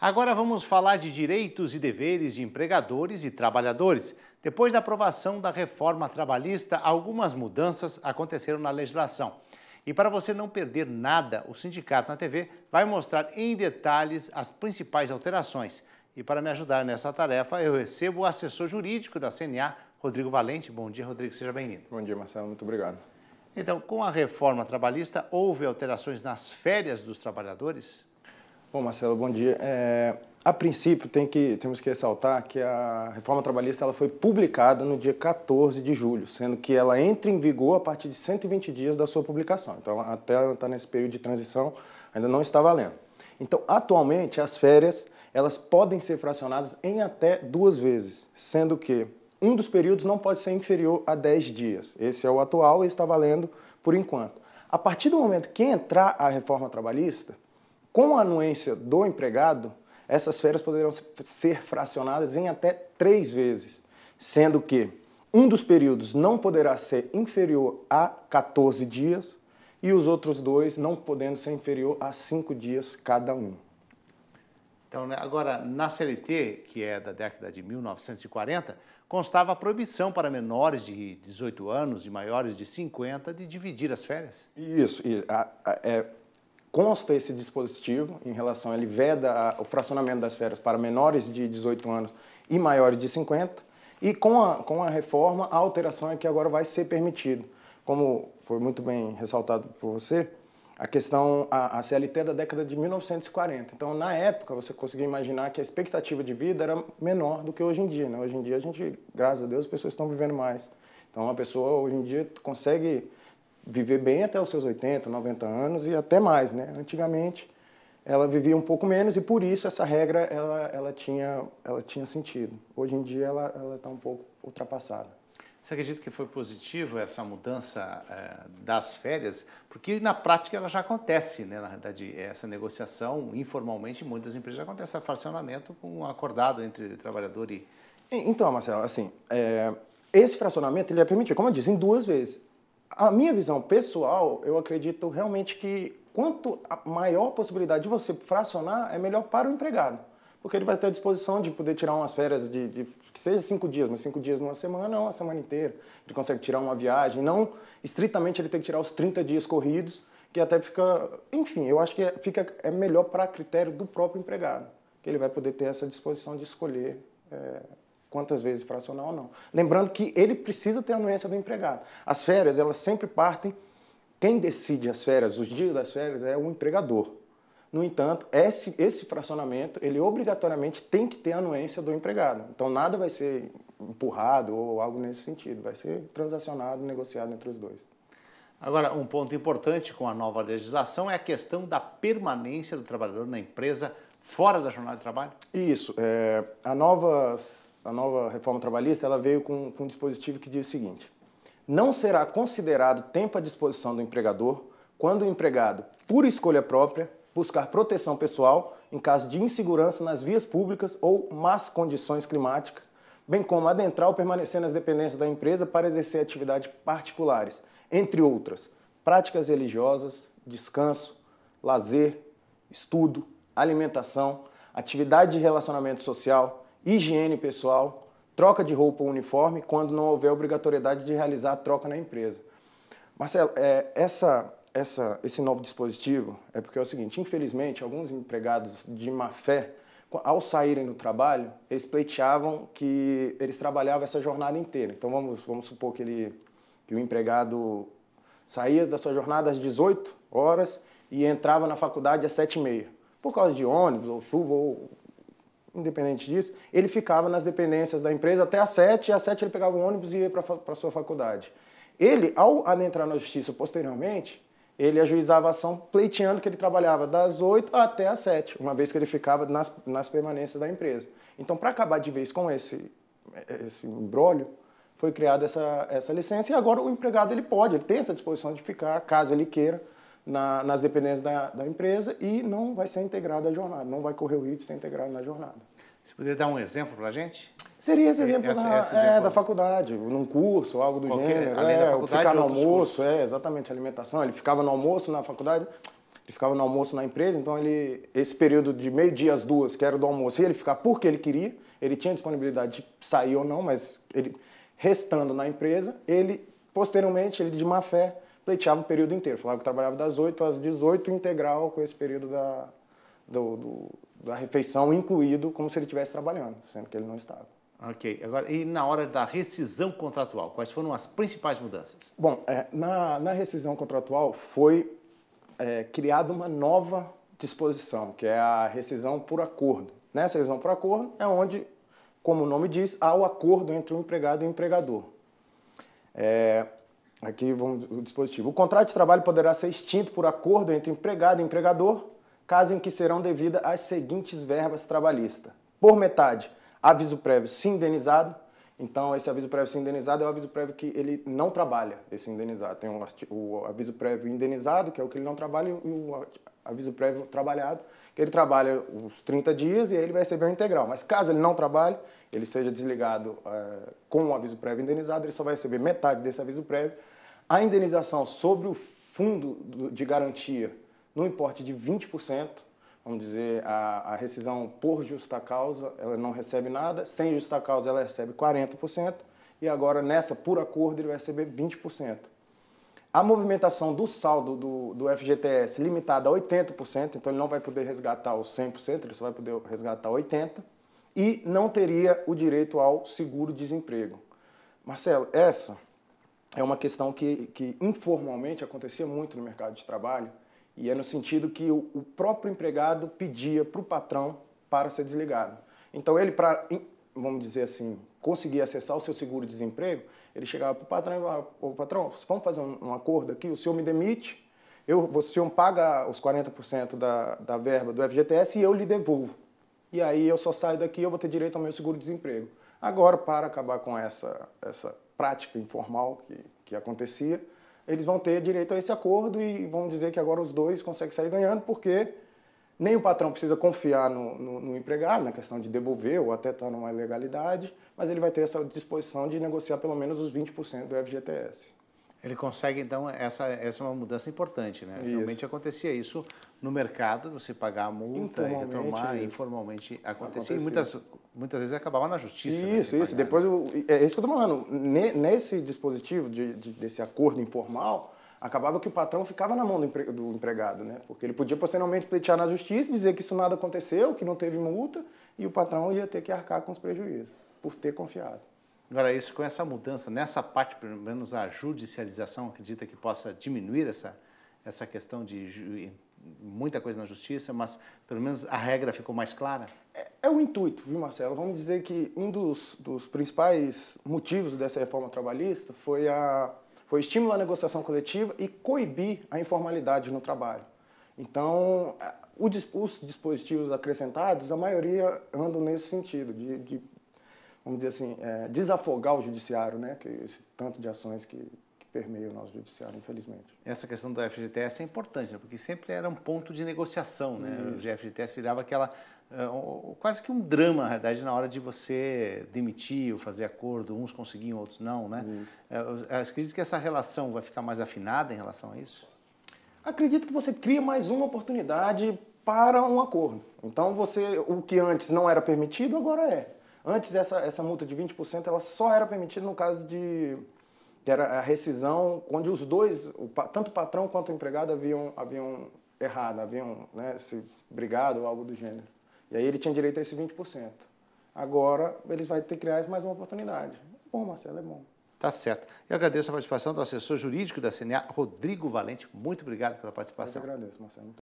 Agora vamos falar de direitos e deveres de empregadores e trabalhadores. Depois da aprovação da reforma trabalhista, algumas mudanças aconteceram na legislação. E para você não perder nada, o Sindicato na TV vai mostrar em detalhes as principais alterações. E para me ajudar nessa tarefa, eu recebo o assessor jurídico da CNA, Rodrigo Valente. Bom dia, Rodrigo, seja bem-vindo. Bom dia, Marcelo, muito obrigado. Então, com a reforma trabalhista, houve alterações nas férias dos trabalhadores? Bom, Marcelo, bom dia. A princípio, temos que ressaltar que a reforma trabalhista ela foi publicada no dia 14 de julho, sendo que ela entra em vigor a partir de 120 dias da sua publicação. Então, até ela está nesse período de transição, ainda não está valendo. Então, atualmente, as férias elas podem ser fracionadas em até 2 vezes, sendo que um dos períodos não pode ser inferior a 10 dias. Esse é o atual e está valendo por enquanto. A partir do momento que entrar a reforma trabalhista, com a anuência do empregado, essas férias poderão ser fracionadas em até 3 vezes, sendo que um dos períodos não poderá ser inferior a 14 dias e os outros 2 não podendo ser inferior a 5 dias cada um. Então, agora, na CLT, que é da década de 1940, constava a proibição para menores de 18 anos e maiores de 50 de dividir as férias. Isso, consta esse dispositivo em relação, ele veda o fracionamento das férias para menores de 18 anos e maiores de 50, e com a reforma, a alteração é que agora vai ser permitido. Como foi muito bem ressaltado por você, a CLT é da década de 1940. Então, na época, você conseguia imaginar que a expectativa de vida era menor do que hoje em dia, né? Hoje em dia, graças a Deus, as pessoas estão vivendo mais. Então, a pessoa, hoje em dia, consegue viver bem até os seus 80, 90 anos e até mais, né? Antigamente, ela vivia um pouco menos e, por isso, essa regra ela tinha sentido. Hoje em dia, ela está um pouco ultrapassada. Você acredita que foi positivo essa mudança das férias? Porque na prática ela já acontece, né? Na verdade, essa negociação informalmente em muitas empresas já acontece, esse fracionamento com um acordado entre trabalhador e... Então, Marcelo, assim, esse fracionamento ele é permitido, como eu disse, em 2 vezes. A minha visão pessoal, eu acredito realmente que quanto maior a possibilidade de você fracionar, é melhor para o empregado. Porque ele vai ter a disposição de poder tirar umas férias que seja 5 dias, mas 5 dias numa semana ou uma semana inteira. Ele consegue tirar uma viagem, não estritamente ele tem que tirar os 30 dias corridos, que até fica... Enfim, eu acho que é melhor para critério do próprio empregado, que ele vai poder ter essa disposição de escolher quantas vezes fracionar ou não. Lembrando que ele precisa ter a anuência do empregado. As férias, elas sempre partem... Quem decide as férias, os dias das férias, é o empregador. No entanto, esse fracionamento, ele obrigatoriamente tem que ter a anuência do empregado. Então, nada vai ser empurrado ou algo nesse sentido. Vai ser transacionado, negociado entre os 2. Agora, um ponto importante com a nova legislação é a questão da permanência do trabalhador na empresa fora da jornada de trabalho? Isso. A nova reforma trabalhista ela veio com um dispositivo que diz o seguinte: não será considerado tempo à disposição do empregador quando o empregado, por escolha própria, buscar proteção pessoal em caso de insegurança nas vias públicas ou más condições climáticas, bem como adentrar ou permanecer nas dependências da empresa para exercer atividades particulares, entre outras, práticas religiosas, descanso, lazer, estudo, alimentação, atividade de relacionamento social, higiene pessoal, troca de roupa ou uniforme, quando não houver obrigatoriedade de realizar a troca na empresa. Marcelo, esse novo dispositivo é porque é o seguinte: infelizmente, alguns empregados de má fé, ao saírem do trabalho, eles pleiteavam que eles trabalhavam essa jornada inteira. Então, vamos supor que o empregado saía da sua jornada às 18 horas e entrava na faculdade às 7h30. Por causa de ônibus, ou chuva, ou independente disso, ele ficava nas dependências da empresa até às 7h, e às 7h ele pegava o ônibus e ia para a sua faculdade. Ele, ao adentrar na justiça posteriormente, ele ajuizava a ação pleiteando que ele trabalhava das 8 até às 7, uma vez que ele ficava nas permanências da empresa. Então, para acabar de vez com esse imbróglio, foi criada essa licença e agora o empregado ele tem essa disposição de ficar, caso ele queira, nas dependências da empresa e não vai ser integrado à jornada, não vai correr o risco de ser integrado na jornada. Você poderia dar um exemplo para a gente? Seria esse exemplo, da faculdade, num curso, algo do gênero. Além da faculdade, ficar no almoço, exatamente, alimentação. Ele ficava no almoço na faculdade, ficava no almoço na empresa, então esse período de meio-dia às 2, que era do almoço, ia ele ficar porque ele queria, ele tinha disponibilidade de sair ou não, mas ele restando na empresa, posteriormente, ele de má fé, pleiteava o período inteiro. Falava que trabalhava das 8 às 18, integral, com esse período da refeição incluído, como se ele estivesse trabalhando, sendo que ele não estava. Ok. Agora, e na hora da rescisão contratual, quais foram as principais mudanças? Bom, na rescisão contratual foi criada uma nova disposição, que é a rescisão por acordo. Nessa rescisão por acordo é onde, como o nome diz, há o acordo entre o empregado e o empregador. Aqui vamos o dispositivo. O contrato de trabalho poderá ser extinto por acordo entre empregado e empregador, caso em que serão devidas as seguintes verbas trabalhistas. Por metade, aviso prévio se indenizado. Então, esse aviso prévio se indenizado é o aviso prévio que ele não trabalha, esse indenizado. Tem o aviso prévio indenizado, que é o que ele não trabalha, e o aviso prévio trabalhado, que ele trabalha os 30 dias e aí ele vai receber o integral. Mas caso ele não trabalhe, ele seja desligado com o aviso prévio indenizado, ele só vai receber metade desse aviso prévio. A indenização sobre o fundo de garantia no importe de 20%, vamos dizer, a rescisão por justa causa, ela não recebe nada, sem justa causa ela recebe 40%, e agora nessa por acordo ele vai receber 20%. A movimentação do saldo do FGTS limitada a 80%, então ele não vai poder resgatar os 100%, ele só vai poder resgatar 80%, e não teria o direito ao seguro-desemprego. Marcelo, essa é uma questão que informalmente acontecia muito no mercado de trabalho, e é no sentido que o próprio empregado pedia para o patrão para ser desligado. Então ele, para, vamos dizer assim, conseguir acessar o seu seguro-desemprego, ele chegava para o patrão e falava: ô patrão, vamos fazer um acordo aqui, o senhor me demite, o senhor paga os 40% da verba do FGTS e eu lhe devolvo. E aí eu só saio daqui e eu vou ter direito ao meu seguro-desemprego. Agora, para acabar com essa prática informal que acontecia, eles vão ter direito a esse acordo e vamos dizer que agora os dois conseguem sair ganhando, porque nem o patrão precisa confiar no empregado, na questão de devolver ou até estar numa ilegalidade, mas ele vai ter essa disposição de negociar pelo menos os 20% do FGTS. Ele consegue, então, essa é uma mudança importante, né? Isso. Realmente acontecia isso no mercado, você pagar a multa e retomar, informalmente acontecia. E muitas vezes acabava na justiça. Isso, né, isso. Depois, é isso que eu estou falando. Nesse dispositivo desse acordo informal, acabava que o patrão ficava na mão do empregado, né? Porque ele podia posteriormente pleitear na justiça, dizer que isso nada aconteceu, que não teve multa, e o patrão ia ter que arcar com os prejuízos, por ter confiado. Agora, isso com essa mudança, nessa parte, pelo menos a judicialização, acredita que possa diminuir essa questão de muita coisa na justiça, mas pelo menos a regra ficou mais clara? É o intuito, viu, Marcelo? Vamos dizer que um dos principais motivos dessa reforma trabalhista foi o estímulo à negociação coletiva e coibir a informalidade no trabalho. Então, os dispositivos acrescentados, a maioria andam nesse sentido, vamos dizer assim, desafogar o judiciário, né? Que esse tanto de ações que permeiam o nosso judiciário, infelizmente. Essa questão do FGTS é importante, né? Porque sempre era um ponto de negociação, né? Isso. O FGTS virava quase que um drama, na realidade, na hora de você demitir ou fazer acordo, uns conseguiam, outros não, né? Acredito que essa relação vai ficar mais afinada em relação a isso? Acredito que você cria mais uma oportunidade para um acordo. Então, o que antes não era permitido, agora é. Antes, essa multa de 20% ela só era permitida no caso que era a rescisão, onde os dois, tanto o patrão quanto o empregado, haviam errado, haviam, né, se brigado ou algo do gênero. E aí ele tinha direito a esse 20%. Agora, eles vão ter que criar mais uma oportunidade. É bom, Marcelo, é bom. Tá certo. Eu agradeço a participação do assessor jurídico da CNA, Rodrigo Valente. Muito obrigado pela participação. Eu agradeço, Marcelo.